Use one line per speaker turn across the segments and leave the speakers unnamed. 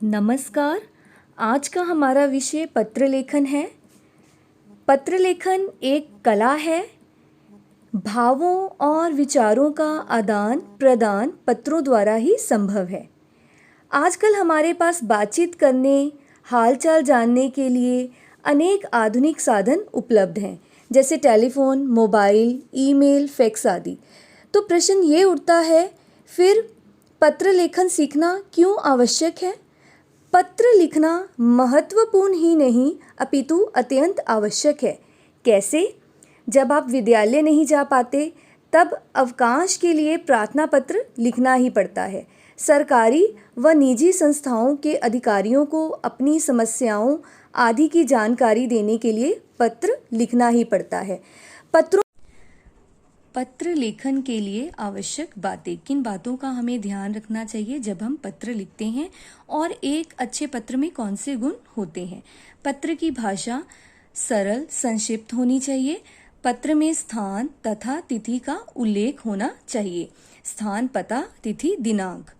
नमस्कार। आज का हमारा विषय पत्र लेखन है। पत्र लेखन एक कला है। भावों और विचारों का आदान प्रदान पत्रों द्वारा ही संभव है। आजकल हमारे पास बातचीत करने, हालचाल जानने के लिए अनेक आधुनिक साधन उपलब्ध हैं, जैसे टेलीफोन, मोबाइल, ईमेल, फैक्स आदि। तो प्रश्न ये उठता है, फिर पत्र लेखन सीखना क्यों आवश्यक है? पत्र लिखना महत्वपूर्ण ही नहीं अपितु अत्यंत आवश्यक है। कैसे? जब आप विद्यालय नहीं जा पाते तब अवकाश के लिए प्रार्थना पत्र लिखना ही पड़ता है। सरकारी व निजी संस्थाओं के अधिकारियों को अपनी समस्याओं आदि की जानकारी देने के लिए पत्र लिखना ही पड़ता है। पत्र लेखन के लिए आवश्यक बातें, किन बातों का हमें ध्यान रखना चाहिए जब हम पत्र लिखते हैं और एक अच्छे पत्र में कौन से गुण होते हैं? पत्र की भाषा सरल संक्षिप्त होनी चाहिए। पत्र में स्थान तथा तिथि का उल्लेख होना चाहिए। स्थान, पता, तिथि, दिनांक।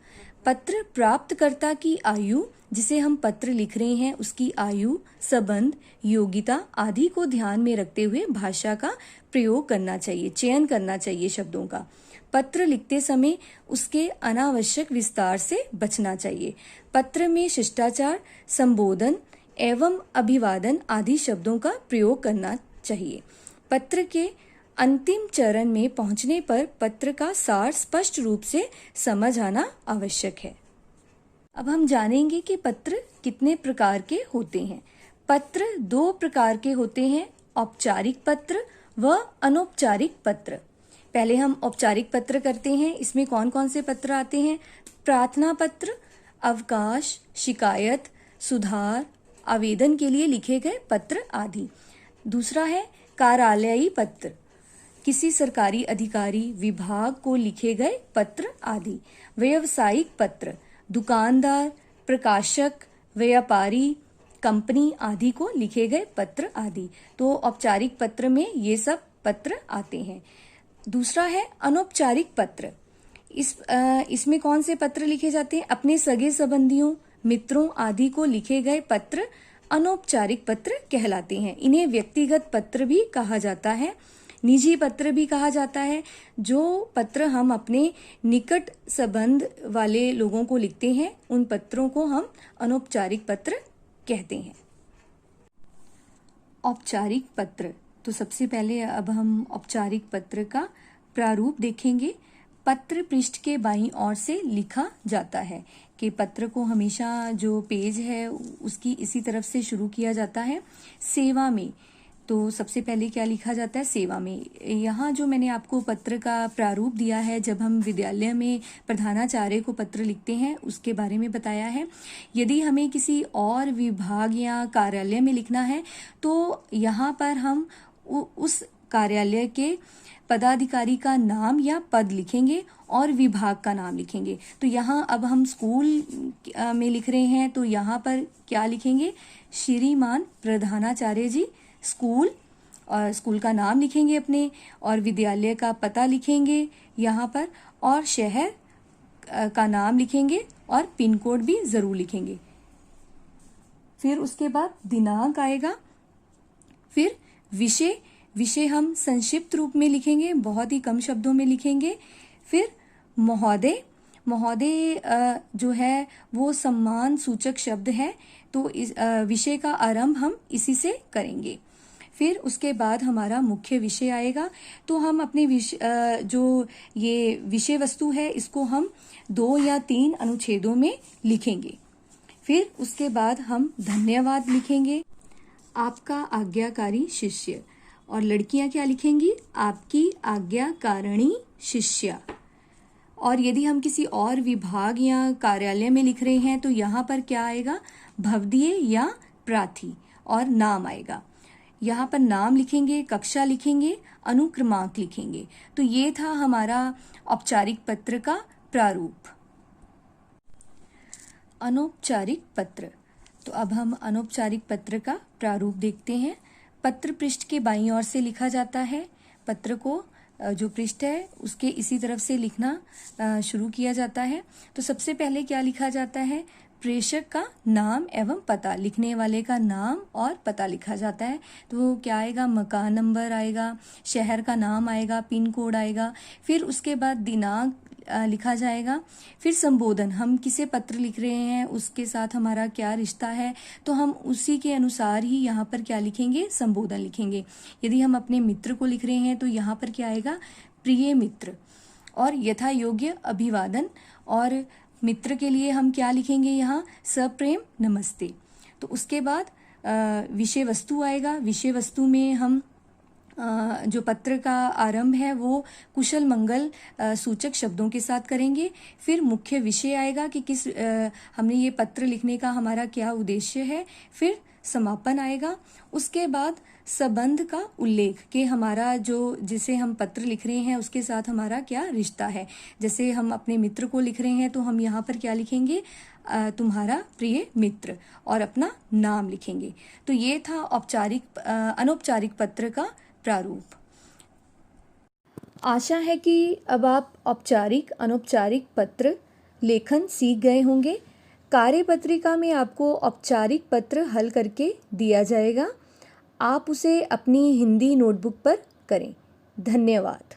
पत्र प्राप्तकर्ता की आयु, जिसे हम पत्र लिख रहे हैं उसकी आयु, संबंध, योग्यता आदि को ध्यान में रखते हुए भाषा का प्रयोग करना चाहिए, चयन करना चाहिए शब्दों का। पत्र लिखते समय उसके अनावश्यक विस्तार से बचना चाहिए। पत्र में शिष्टाचार, संबोधन एवं अभिवादन आदि शब्दों का प्रयोग करना चाहिए। पत्र के अंतिम चरण में पहुंचने पर पत्र का सार स्पष्ट रूप से समझ आना आवश्यक है। अब हम जानेंगे कि पत्र कितने प्रकार के होते हैं। पत्र दो प्रकार के होते हैं, औपचारिक पत्र व अनौपचारिक पत्र। पहले हम औपचारिक पत्र करते हैं। इसमें कौन कौन से पत्र आते हैं? प्रार्थना पत्र, अवकाश, शिकायत, सुधार, आवेदन के लिए लिखे गए पत्र आदि। दूसरा है कार्यालयी पत्र, किसी सरकारी अधिकारी, विभाग को लिखे गए पत्र आदि। व्यावसायिक पत्र, दुकानदार, प्रकाशक, व्यापारी, कंपनी आदि को लिखे गए पत्र आदि। तो औपचारिक पत्र में ये सब पत्र आते हैं। दूसरा है अनौपचारिक पत्र। इसमें कौन से पत्र लिखे जाते हैं? अपने सगे संबंधियों, मित्रों आदि को लिखे गए पत्र अनौपचारिक पत्र कहलाते हैं। इन्हें व्यक्तिगत पत्र भी कहा जाता है, निजी पत्र भी कहा जाता है। जो पत्र हम अपने निकट संबंध वाले लोगों को लिखते हैं उन पत्रों को हम अनौपचारिक पत्र कहते हैं। औपचारिक पत्र, तो सबसे पहले अब हम औपचारिक पत्र का प्रारूप देखेंगे। पत्र पृष्ठ के बाईं ओर से लिखा जाता है कि पत्र को हमेशा जो पेज है उसकी इसी तरफ से शुरू किया जाता है। सेवा में, तो सबसे पहले क्या लिखा जाता है? सेवा में। यहाँ जो मैंने आपको पत्र का प्रारूप दिया है, जब हम विद्यालय में प्रधानाचार्य को पत्र लिखते हैं उसके बारे में बताया है। यदि हमें किसी और विभाग या कार्यालय में लिखना है तो यहाँ पर हम उस कार्यालय के पदाधिकारी का नाम या पद लिखेंगे और विभाग का नाम लिखेंगे। तो यहाँ अब हम स्कूल में लिख रहे हैं तो यहाँ पर क्या लिखेंगे? श्रीमान प्रधानाचार्य जी स्कूल, और स्कूल का नाम लिखेंगे अपने, और विद्यालय का पता लिखेंगे यहाँ पर, और शहर का नाम लिखेंगे और पिन कोड भी जरूर लिखेंगे। फिर उसके बाद दिनांक आएगा। फिर विषय हम संक्षिप्त रूप में लिखेंगे, बहुत ही कम शब्दों में लिखेंगे। फिर महोदय जो है वो सम्मान सूचक शब्द है, तो इस विषय का आरंभ हम इसी से करेंगे। फिर उसके बाद हमारा मुख्य विषय आएगा। तो हम अपने जो ये विषय वस्तु है इसको हम 2 या 3 अनुच्छेदों में लिखेंगे। फिर उसके बाद हम धन्यवाद लिखेंगे, आपका आज्ञाकारी शिष्य, और लड़कियां क्या लिखेंगी? आपकी आज्ञाकारिणी शिष्या। और यदि हम किसी और विभाग या कार्यालय में लिख रहे हैं तो यहाँ पर क्या आएगा? भवदीय या प्रार्थी, और नाम आएगा। यहाँ पर नाम लिखेंगे, कक्षा लिखेंगे, अनुक्रमांक लिखेंगे। तो ये था हमारा औपचारिक पत्र का प्रारूप। अनौपचारिक पत्र, तो अब हम अनौपचारिक पत्र का प्रारूप देखते हैं। पत्र पृष्ठ के बाईं ओर से लिखा जाता है। पत्र को जो पृष्ठ है उसके इसी तरफ से लिखना शुरू किया जाता है। तो सबसे पहले क्या लिखा जाता है? प्रेषक का नाम एवं पता, लिखने वाले का नाम और पता लिखा जाता है। तो क्या आएगा, मकान नंबर आएगा, शहर का नाम आएगा, पिन कोड आएगा, फिर उसके बाद दिनांक लिखा जाएगा, फिर संबोधन, हम किसे पत्र लिख रहे हैं उसके साथ हमारा क्या रिश्ता है, तो हम उसी के अनुसार ही यहाँ पर क्या लिखेंगे, संबोधन लिखेंगे। यदि हम अपने मित्र को लिख रहे हैं तो यहाँ पर क्या आएगा, प्रिय मित्र, और यथा योग्य अभिवादन, और मित्र के लिए हम क्या लिखेंगे यहाँ, सप्रेम नमस्ते। तो उसके बाद विषय वस्तु आएगा। विषय वस्तु में हम जो पत्र का आरंभ है वो कुशल मंगल सूचक शब्दों के साथ करेंगे। फिर मुख्य विषय आएगा कि किस हमने ये पत्र लिखने का हमारा क्या उद्देश्य है। फिर समापन आएगा। उसके बाद संबंध का उल्लेख कि हमारा जो जिसे हम पत्र लिख रहे हैं उसके साथ हमारा क्या रिश्ता है। जैसे हम अपने मित्र को लिख रहे हैं तो हम यहाँ पर क्या लिखेंगे, तुम्हारा प्रिय मित्र, और अपना नाम लिखेंगे। तो ये था औपचारिक अनौपचारिक पत्र का प्रारूप। आशा है कि अब आप औपचारिक अनौपचारिक पत्र लेखन सीख गए होंगे। कार्यपत्रिका में आपको औपचारिक पत्र हल करके दिया जाएगा। आप उसे अपनी हिंदी नोटबुक पर करें। धन्यवाद।